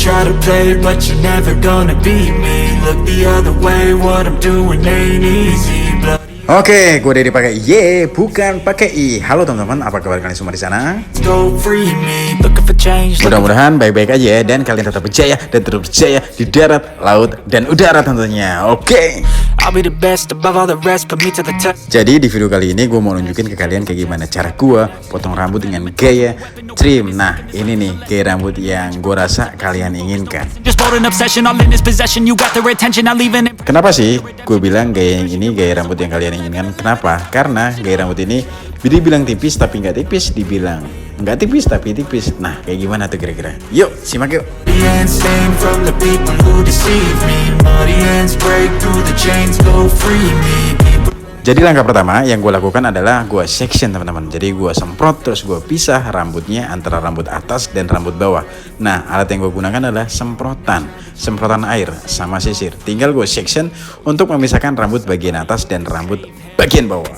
try to play, but you're never gonna beat me. Look the other way, what I'm doing ain't easy. Oke, gue dari pakai Y, bukan pakai I. Halo teman-teman, apa kabar kalian semua di sana? Mudah-mudahan baik-baik aja ya, dan kalian tetap berjaya dan terus berjaya di darat, laut, dan udara tentunya. Oke. Jadi di video kali ini gue mau nunjukin ke kalian kayak gimana cara gue potong rambut dengan gaya trim. Nah, ini nih gaya rambut yang gue rasa kalian inginkan. Kenapa sih gue bilang gaya yang ini gaya rambut yang kalian inginkan? Kenapa? Karena gaya rambut ini dibilang tipis tapi nggak tipis, dibilang nggak tipis tapi tipis. Nah, kayak gimana tuh kira-kira? Yuk, simak yuk. Jadi langkah pertama yang gue lakukan adalah gue section teman-teman. Jadi gue semprot terus gue pisah rambutnya antara rambut atas dan rambut bawah. Nah, alat yang gue gunakan adalah semprotan air sama sisir. Tinggal gue section untuk memisahkan rambut bagian atas dan rambut bagian bawah.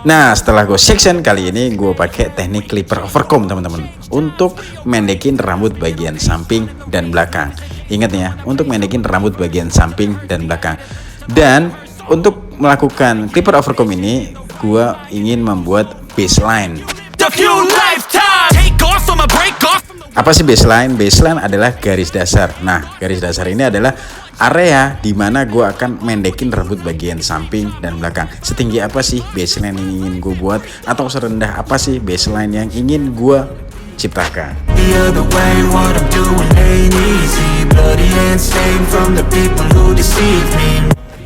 Nah, setelah gue section kali ini gue pakai teknik clipper overcomb teman-teman untuk mendekin rambut bagian samping dan belakang. Ingat ya, untuk mendekin rambut bagian samping dan belakang. Dan untuk melakukan clipper overcomb ini, gue ingin membuat baseline. Apa sih baseline? Baseline adalah garis dasar. Nah, garis dasar ini adalah area di mana gue akan mendekin rambut bagian samping dan belakang. Setinggi apa sih baseline yang ingin gue buat, atau serendah apa sih baseline yang ingin gue ciptakan.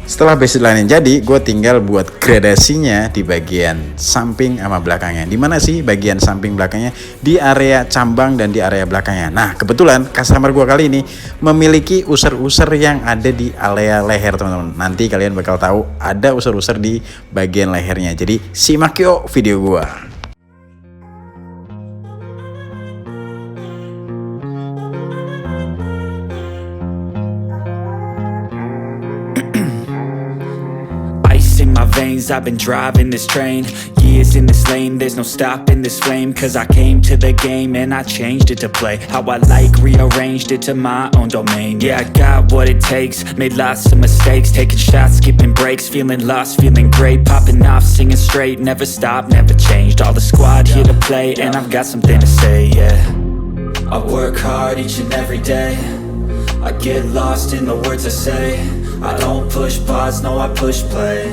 Setelah baseline yang jadi, gue tinggal buat gradasinya di bagian samping sama belakangnya. Di mana sih bagian samping belakangnya? Di area cambang dan di area belakangnya. Nah, kebetulan customer gue kali ini memiliki user-user yang ada di area leher teman-teman. Nanti kalian bakal tahu ada user-user di bagian lehernya. Jadi simak yuk video gue. Veins, I've been driving this train, years in this lane, there's no stopping this flame, cause I came to the game and I changed it to play how I like, rearranged it to my own domain. Yeah, I got what it takes, made lots of mistakes, taking shots, skipping breaks, feeling lost, feeling great, popping off, singing straight, never stopped, never changed, all the squad here to play, and I've got something to say, yeah. I work hard each and every day, I get lost in the words I say, I don't push pause, no I push play,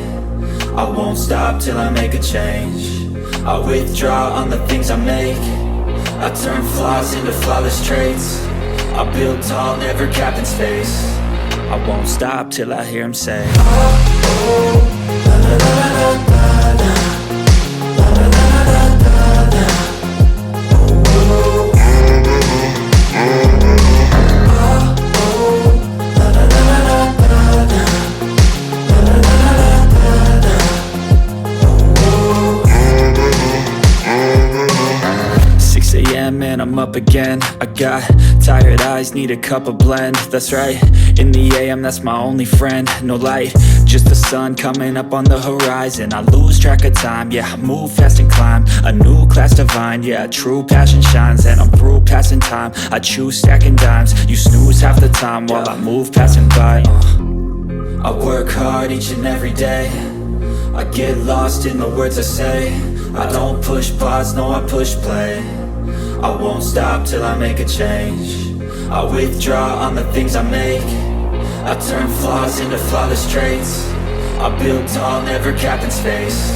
I won't stop till I make a change. I withdraw on the things I make, I turn flaws into flawless traits, I build tall, never capped in space, I won't stop till I hear him say, oh, oh, la, la, la, la, la, la. And I'm up again, I got tired eyes, need a cup of blend, that's right, in the AM that's my only friend, no light, just the sun coming up on the horizon, I lose track of time, yeah, I move fast and climb, a new class divine, yeah, true passion shines, and I'm through passing time, I choose stacking dimes, you snooze half the time while I move passing by, I work hard each and every day, I get lost in the words I say, I don't push pause, no I push play, I won't stop till I make a change, I withdraw on the things I make, I turn flaws into flawless traits, I build tall, never capped in space,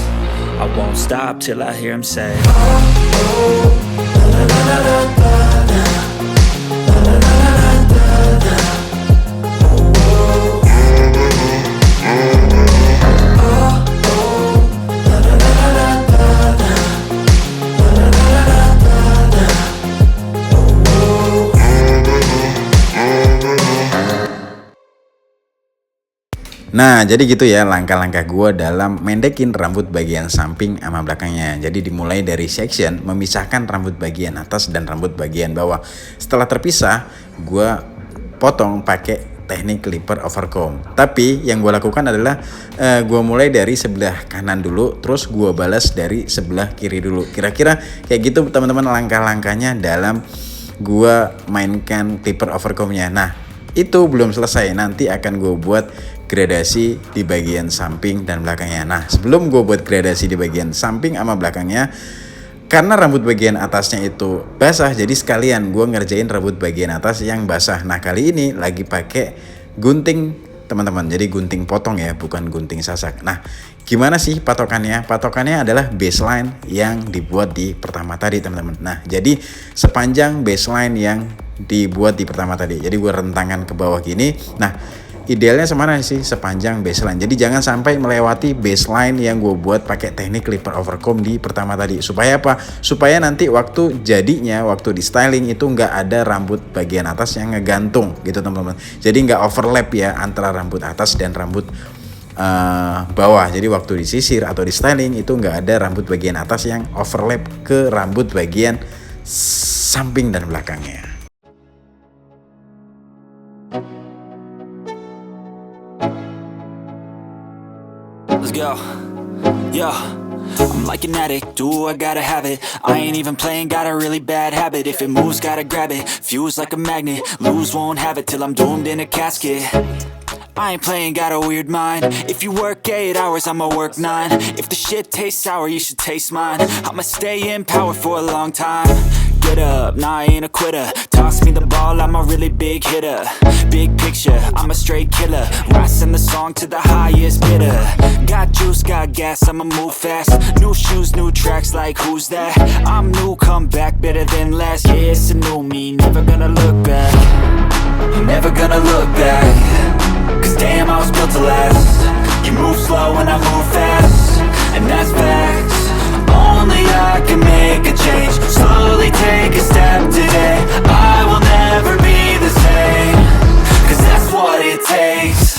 I won't stop till I hear him say, oh, oh, la, la, la, la, la, la. Nah, jadi gitu ya langkah-langkah gue dalam mendekin rambut bagian samping sama belakangnya. Jadi dimulai dari section, memisahkan rambut bagian atas dan rambut bagian bawah. Setelah terpisah, gue potong pakai teknik clipper overcomb. Tapi yang gue lakukan adalah gue mulai dari sebelah kanan dulu, terus gue balas dari sebelah kiri dulu. Kira-kira kayak gitu teman-teman langkah-langkahnya dalam gue mainkan clipper overcombnya. Nah, itu belum selesai, nanti akan gue buat gradasi di bagian samping dan belakangnya. Nah, sebelum gue buat gradasi di bagian samping sama belakangnya, karena rambut bagian atasnya itu basah, jadi sekalian gue ngerjain rambut bagian atas yang basah. Nah, kali ini lagi pakai gunting teman-teman, jadi gunting potong ya, bukan gunting sasak. Nah, gimana sih patokannya? Patokannya adalah baseline yang dibuat di pertama tadi teman-teman. Nah, jadi sepanjang baseline yang dibuat di pertama tadi, jadi gue rentangan ke bawah gini. Nah, idealnya semana sih? Sepanjang baseline. Jadi jangan sampai melewati baseline yang gue buat pakai teknik clipper overcomb di pertama tadi. Supaya apa? Supaya nanti waktu jadinya, waktu di styling itu nggak ada rambut bagian atas yang ngegantung gitu teman-teman. Jadi nggak overlap ya antara rambut atas dan rambut bawah. Jadi waktu disisir atau di styling itu nggak ada rambut bagian atas yang overlap ke rambut bagian samping dan belakangnya. Let's go. Yo, I'm like an addict, do I gotta have it. I ain't even playing, got a really bad habit. If it moves, gotta grab it, fuse like a magnet. Lose, won't have it till I'm doomed in a casket. I ain't playing, got a weird mind. If you work 8 hours, I'ma work 9. If the shit tastes sour, you should taste mine. I'ma stay in power for a long time. Get up, nah, I ain't a quitter. Toss me the ball, I'm a really big hitter. Big picture, I'm a straight killer. Rising the song to the highest bidder. Got juice, got gas, I'ma move fast. New shoes, new tracks, like who's that? I'm new, come back, better than last. Yeah, it's a new me, never gonna look back. Never gonna look back. Cause damn, I was built to last. You move slow and I move fast, and that's facts. Only I can make a change. Slowly take a step today. I will never be the same. Cause that's what it takes.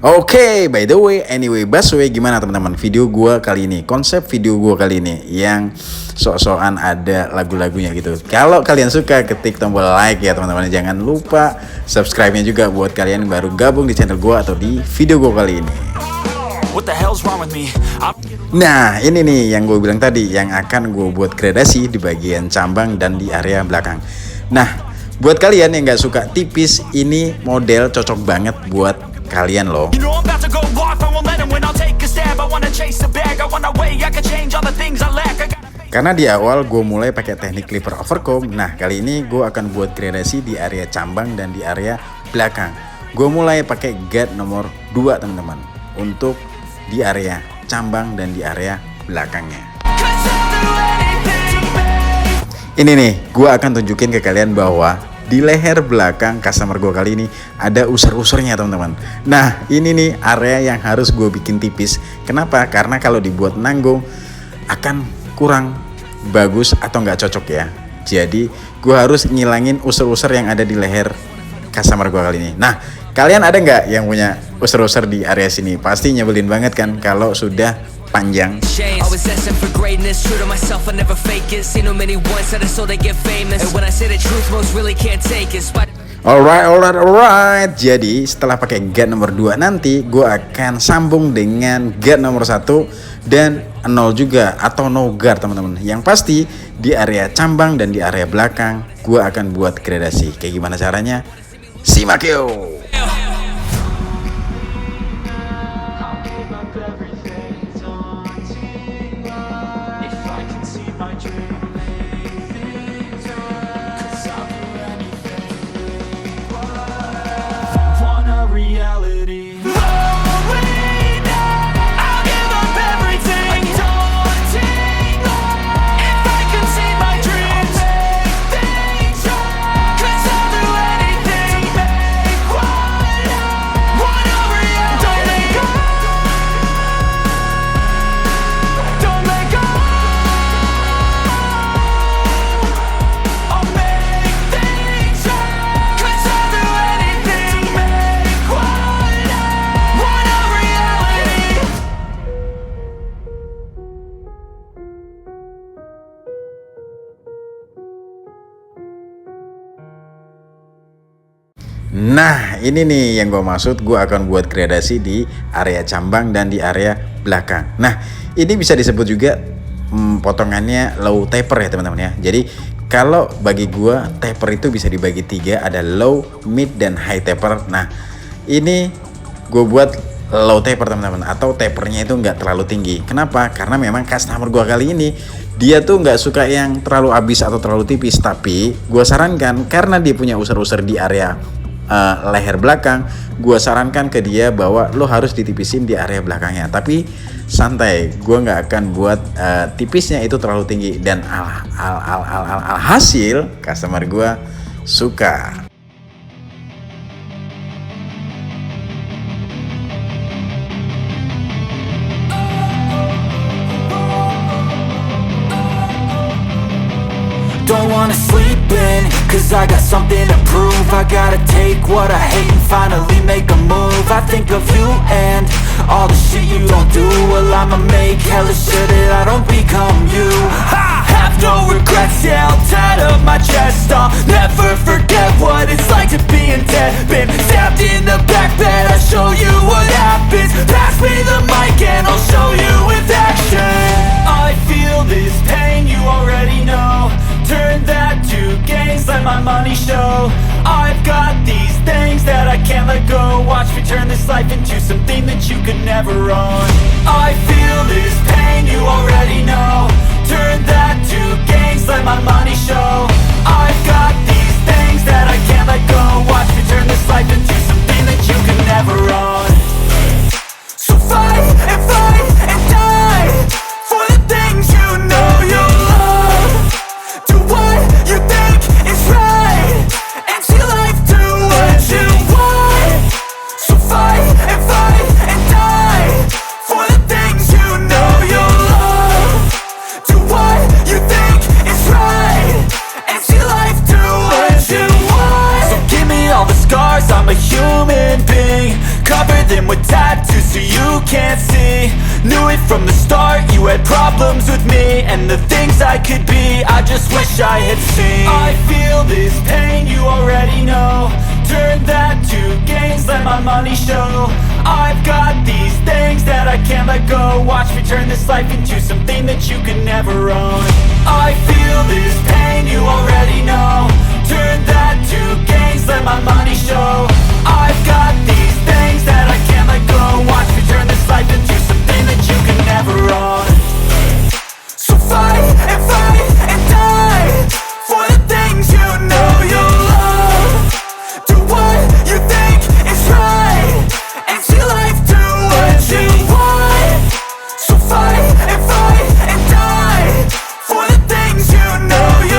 Oke, by the way, anyway, busway, gimana teman-teman video gue kali ini? Konsep video gue kali ini yang sok-sokan ada lagu-lagunya gitu. Kalau kalian suka, ketik tombol like ya teman-teman. Jangan lupa subscribe-nya juga buat kalian yang baru gabung di channel gue atau di video gue kali ini. What the hell's wrong with me? Nah, ini nih yang gue bilang tadi, yang akan gue buat gradasi di bagian cambang dan di area belakang. Nah, buat kalian yang gak suka tipis, ini model cocok banget buat kalian loh. Karena di awal gue mulai pakai teknik clipper overcomb. Nah, kali ini gue akan buat gradasi di area cambang dan di area belakang. Gue mulai pakai guard nomor 2 teman-teman, untuk di area cambang dan di area belakangnya. Ini nih, gue akan tunjukin ke kalian bahwa di leher belakang customer gue kali ini ada usur-usurnya teman-teman. Nah ini nih area yang harus gue bikin tipis. Kenapa? Karena kalau dibuat nanggung akan kurang bagus atau nggak cocok ya. Jadi gue harus ngilangin usur-usur yang ada di leher customer gue kali ini. Nah kalian ada nggak yang punya usur-usur di area sini? Pasti nyebelin banget kan kalau sudah panjang. Always asking for greatness, true to myself, I never fake it. Seen too many ones that are so they get famous. And when I say the truth, most really can't take it. Alright. Jadi setelah pakai guard nomor 2 nanti gue akan sambung dengan guard nomor 1 dan 0 juga atau no guard teman-teman. Yang pasti di area cambang dan di area belakang gue akan buat gradasi. Kayak gimana caranya? Simak yuk. Nah ini nih yang gue maksud, gue akan buat gradasi di area cambang dan di area belakang. Nah ini bisa disebut juga potongannya low taper ya teman-teman ya. Jadi kalau bagi gue taper itu bisa dibagi 3, ada low, mid, dan high taper. Nah ini gue buat low taper teman-teman, atau tapernya itu nggak terlalu tinggi. Kenapa? Karena memang customer gue kali ini dia tuh nggak suka yang terlalu abis atau terlalu tipis. Tapi gue sarankan karena dia punya usur-usur di area leher belakang, gue sarankan ke dia bahwa lo harus ditipisin di area belakangnya. Tapi santai, gue nggak akan buat tipisnya itu terlalu tinggi. Dan alhasil customer gue suka. Don't wanna sleep in, cause I got something to prove. I gotta take what I hate and finally make a move. I think of you and all the shit you don't do. Well, I'ma make hella sure that I don't become you. I have no regrets, yeah, I'll tie up my chest. I'll never forget what it's like to be in debt. Been stabbed in the back bed, I'll show you what happens. Pass me the mic and I'll show you with action. I feel this pain, you already know. Turn that to gains, let my money show. I've got these things that I can't let go. Watch me turn this life into something that you could never own. I feel this pain, you already know. Turn that to gains, let my money show. I've got these things that I can't let go. Watch me turn this life into something that you could never own. So fight and die for the things you know you love. Do what you think is right and see life do what you want. So fight and die for the things you know you love. Do what you think is right and see life do what you want. So give me all the scars, I'm a human being. Cover them with tattoos so you can't see. Knew it from the start, you had problems with me and the things I could be, I just wish I had seen. I feel this pain, you already know. Turn that to gains, let my money show. I've got these things that I can't let go. Watch me turn this life into something that you can never own. I feel this pain, you already know. Turn that to gains, let my money show. I've got these things that I can't let go. Watch me turn this life into something that you can never own. So fight and die for the things you know you love. Do what you think is right and see life do what you want. So fight and die for the things you know you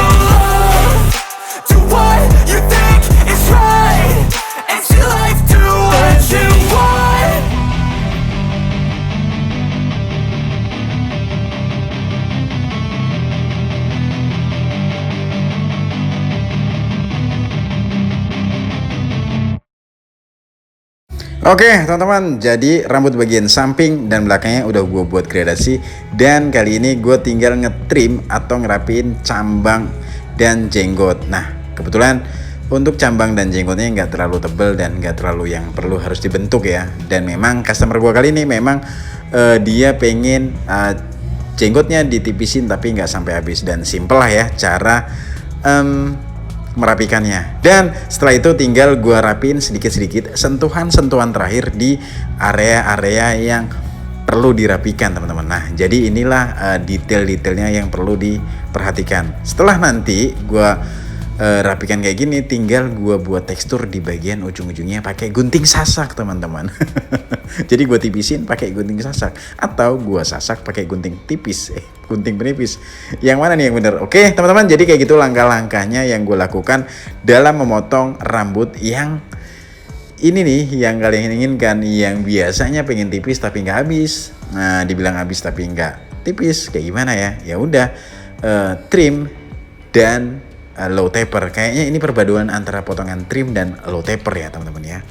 Oke teman-teman, jadi rambut bagian samping dan belakangnya udah gue buat gradasi. Dan kali ini gue tinggal ngetrim atau ngerapiin cambang dan jenggot. Nah kebetulan untuk cambang dan jenggotnya nggak terlalu tebal dan nggak terlalu yang perlu harus dibentuk ya. Dan memang customer gue kali ini memang dia pengen jenggotnya ditipisin tapi nggak sampai habis. Dan simple lah ya cara merapikannya. Dan setelah itu tinggal gua rapiin sedikit-sedikit, sentuhan-sentuhan terakhir di area-area yang perlu dirapikan teman-teman. Nah jadi inilah detail-detailnya yang perlu diperhatikan. Setelah nanti gua rapikan kayak gini, tinggal gua buat tekstur di bagian ujung-ujungnya pakai gunting sasak teman-teman. Jadi gua tipisin pakai gunting sasak atau gua sasak pakai gunting tipis, gunting penipis. Yang mana nih yang bener? Oke teman-teman, jadi kayak gitu langkah-langkahnya yang gue lakukan dalam memotong rambut yang ini nih, yang kalian inginkan, yang biasanya pengen tipis tapi nggak habis. Nah dibilang habis tapi nggak tipis, kayak gimana ya? Ya udah trim dan low taper. Kayaknya ini perpaduan antara potongan trim dan low taper ya teman-teman ya.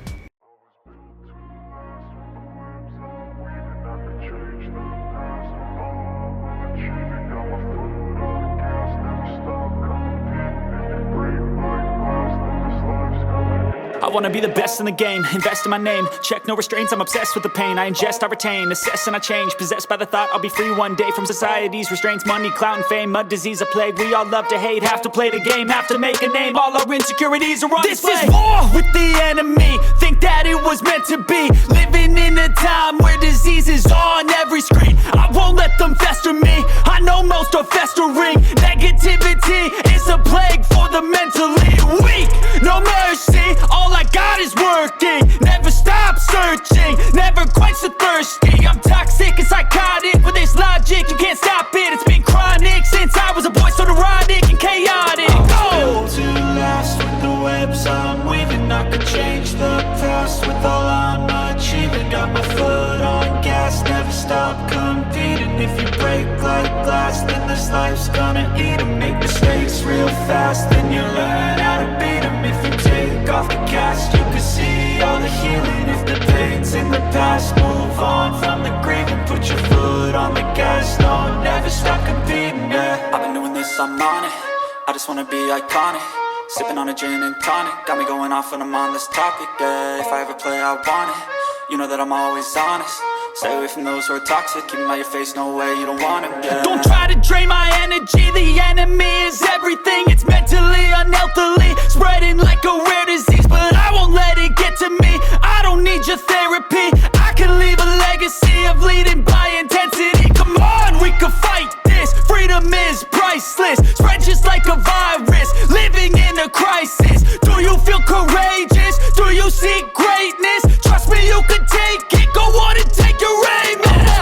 I wanna be the best in the game, invest in my name. Check no restraints, I'm obsessed with the pain. I ingest, I retain, assess and I change. Possessed by the thought I'll be free one day from society's restraints. Money, clout and fame, a disease, a plague. We all love to hate, have to play the game, have to make a name. All our insecurities are on display. This is war with the enemy, think that it was meant to be. Living in a time where disease is on every screen. I won't let them fester me, I know most are festering. Negativity is a plague for the mentally weak. No mercy, all I got is working. Never stop searching, never quench the thirsty. I'm toxic and psychotic with this logic, you can't stop it. It's been chronic since I was a boy, so neurotic and chaotic. Built to last with the webs I'm weaving. I could change the past with all I'm achieving. Got my foot on gas, never stop competing. If you break like glass, then this life's gonna eat 'em. Make mistakes real fast, then you learn how to beat 'em. If you take off the cast, you can see all the healing. If the pain's in the past, move on from the grave and put your foot on the gas. No, never stop competing, yeah. I've been doing this, I'm on it. I just wanna be iconic. Sipping on a gin and tonic, got me going off when I'm on this topic, yeah. If I ever play, I want it. You know that I'm always honest. Stay away from those who are toxic. Keep 'em out your face, no way, you don't want it, yeah. Don't try to drain my energy. The enemy is everything. It's mentally, unhealthily, spreading like a rare disease. But I won't let it get to me. I don't need your therapy. I can leave a legacy of leading by intensity. Come on, we can fight this. Freedom is priceless. Spread just like a virus. Living in a crisis. Do you feel courageous? Do you seek greatness? Trust me, you can take it. Go on and take your aim.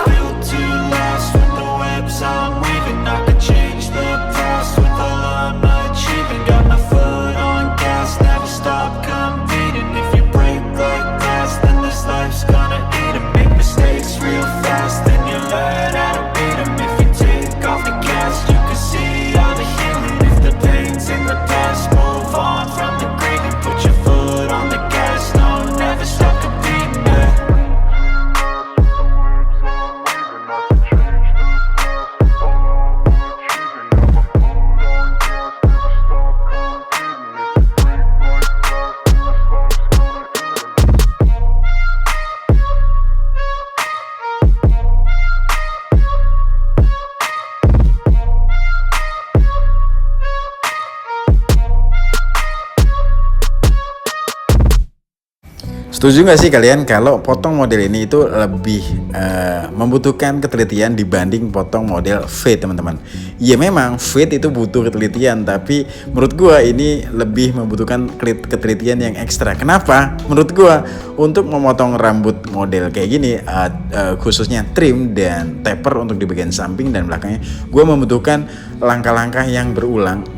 Built to last with the webs I'm weaving. I could change the past with all I'm achieving. Got my foot on gas, never stop competing. If you break like glass, then this life's gonna eat 'em. Make mistakes real fast, then you learn how to beat 'em. If you take off the cast, you can see all the healing. If the pain's in the past, move on from the grave and put your foot on the gas. No, never stop competing, yeah. Setuju nggak sih kalian kalau potong model ini itu lebih membutuhkan ketelitian dibanding potong model fade teman-teman? Ya memang fade itu butuh ketelitian, tapi menurut gua ini lebih membutuhkan ketelitian yang ekstra. Kenapa? Menurut gua untuk memotong rambut model kayak gini, khususnya trim dan taper untuk di bagian samping dan belakangnya, gua membutuhkan langkah-langkah yang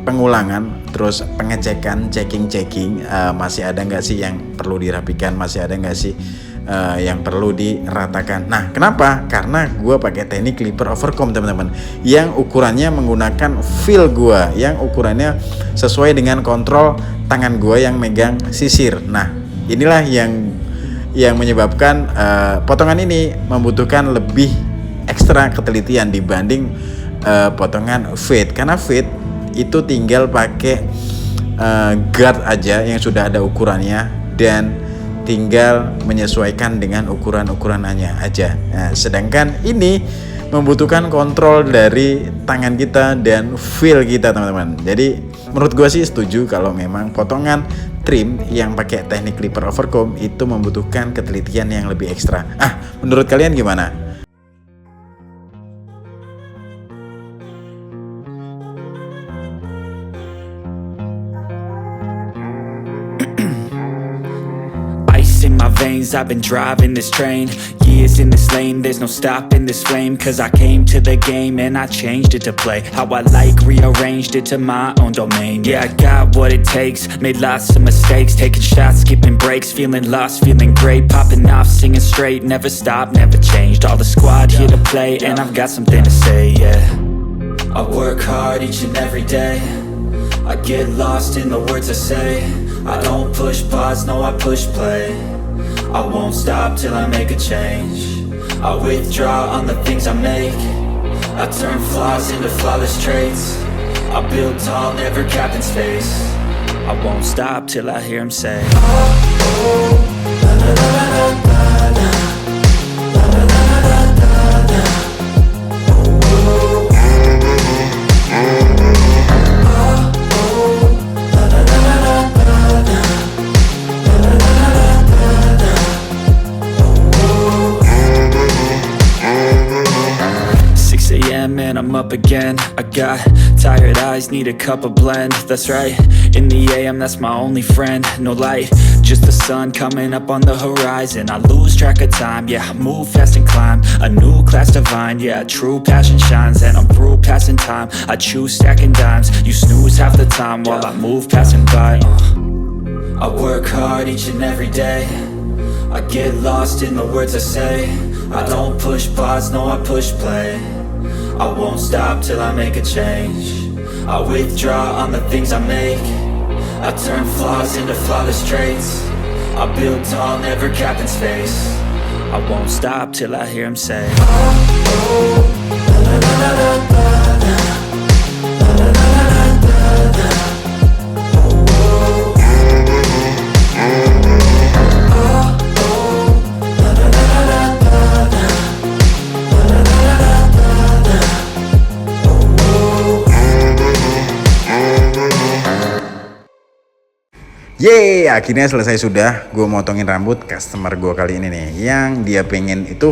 pengulangan, terus pengecekan, checking, masih ada nggak sih yang perlu dirapikan, masih ada nggak sih yang perlu diratakan. Nah, kenapa? Karena gue pakai teknik clipper overcomb teman-teman, yang ukurannya menggunakan feel gue, yang ukurannya sesuai dengan kontrol tangan gue yang megang sisir. Nah, inilah yang menyebabkan potongan ini membutuhkan lebih ekstra ketelitian dibanding potongan fade. Karena fade itu tinggal pakai guard aja yang sudah ada ukurannya dan tinggal menyesuaikan dengan ukuran-ukurannya aja. Nah, sedangkan ini membutuhkan kontrol dari tangan kita dan feel kita, teman-teman. Jadi menurut gue sih setuju kalau memang potongan trim yang pakai teknik clipper overcomb itu membutuhkan ketelitian yang lebih ekstra. Menurut kalian gimana? Ice in my veins, I've been driving this train. Years in this lane, there's no stopping this flame. Cause I came to the game and I changed it to play how I like, rearranged it to my own domain. Yeah, I got what it takes, made lots of mistakes, taking shots, skipping breaks, feeling lost, feeling great, popping off, singing straight, never stopped, never changed. All the squad here to play and I've got something to say, yeah. I work hard each and every day, I get lost in the words I say. I don't push pause, no I push play. I won't stop till I make a change. I withdraw on the things I make. I turn flaws into flawless traits. I build tall, never capped in space. I won't stop till I hear him say, and I'm up again. I got tired eyes, need a cup of blend. That's right, in the AM, that's my only friend. No light, just the sun coming up on the horizon. I lose track of time, yeah, I move fast and climb a new class divine, yeah, true passion shines. And I'm through passing time, I choose stacking dimes. You snooze half the time while I move passing by. I work hard each and every day, I get lost in the words I say. I don't push pause, no I push play. I won't stop till I make a change. I withdraw on the things I make. I turn flaws into flawless traits. I build tall, never capped in space. I won't stop till I hear him say, Yeay, akhirnya selesai sudah. Gue motongin rambut customer gue kali ini nih, yang dia pengen itu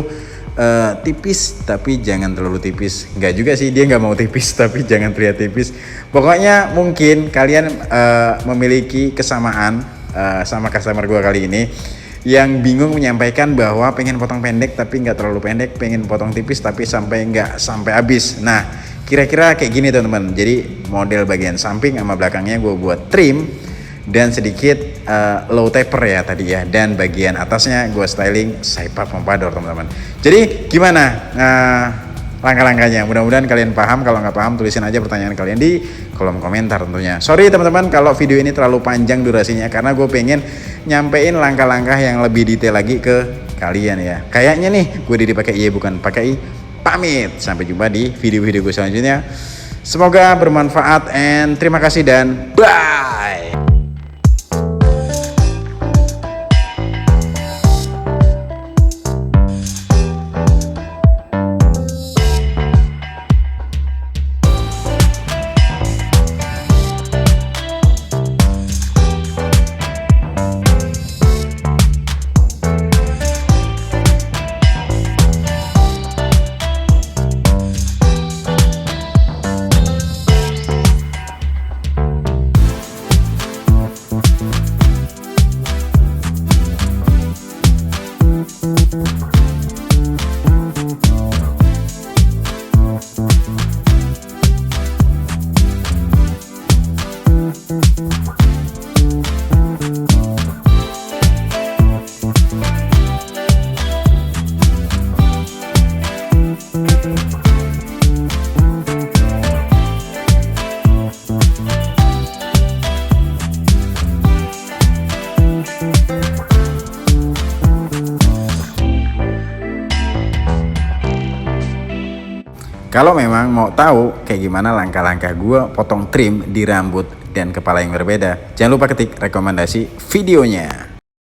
tipis tapi jangan terlalu tipis. Enggak juga sih, dia nggak mau tipis tapi jangan terlihat tipis. Pokoknya mungkin kalian memiliki kesamaan sama customer gue kali ini, yang bingung menyampaikan bahwa pengen potong pendek tapi nggak terlalu pendek, pengen potong tipis tapi nggak sampai habis. Nah, kira-kira kayak gini teman-teman. Jadi model bagian samping sama belakangnya gue buat trim dan sedikit low taper ya tadi ya, dan bagian atasnya gue styling side part pompadour teman-teman. Jadi gimana langkah-langkahnya? Mudah-mudahan kalian paham. Kalau nggak paham tulisin aja pertanyaan kalian di kolom komentar tentunya. Sorry teman-teman kalau video ini terlalu panjang durasinya, karena gue pengen nyampein langkah-langkah yang lebih detail lagi ke kalian ya. Kayaknya nih gue Didi pakai I bukan pakai I pamit. Sampai jumpa di video-video gue selanjutnya. Semoga bermanfaat and terima kasih dan bye. Kalau memang mau tahu kayak gimana langkah-langkah gue potong trim di rambut dan kepala yang berbeda, jangan lupa ketik rekomendasi videonya.